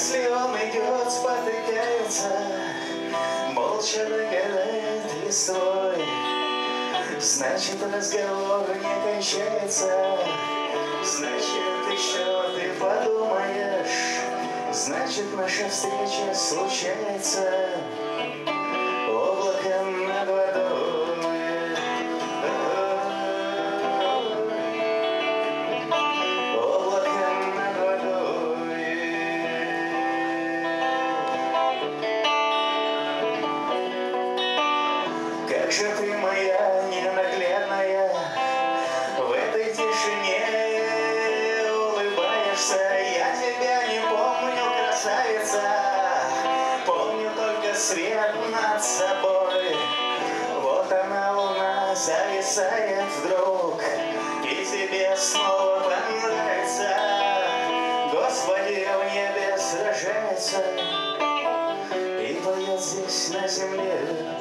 Если он идет, спотыкается, молча догадает листвой, значит, разговор не кончается, значит, еще ты подумаешь, значит, наша встреча случается облаком над водой. Облаком над водой. Как же ты моя ненаглядная, в этой тишине улыбаешься. Я тебя не помню, красавица, помню только свет над собой. Вот она, луна, зависает вдруг, и тебе снова понравится. Господи, в небе сражается и поет здесь на земле.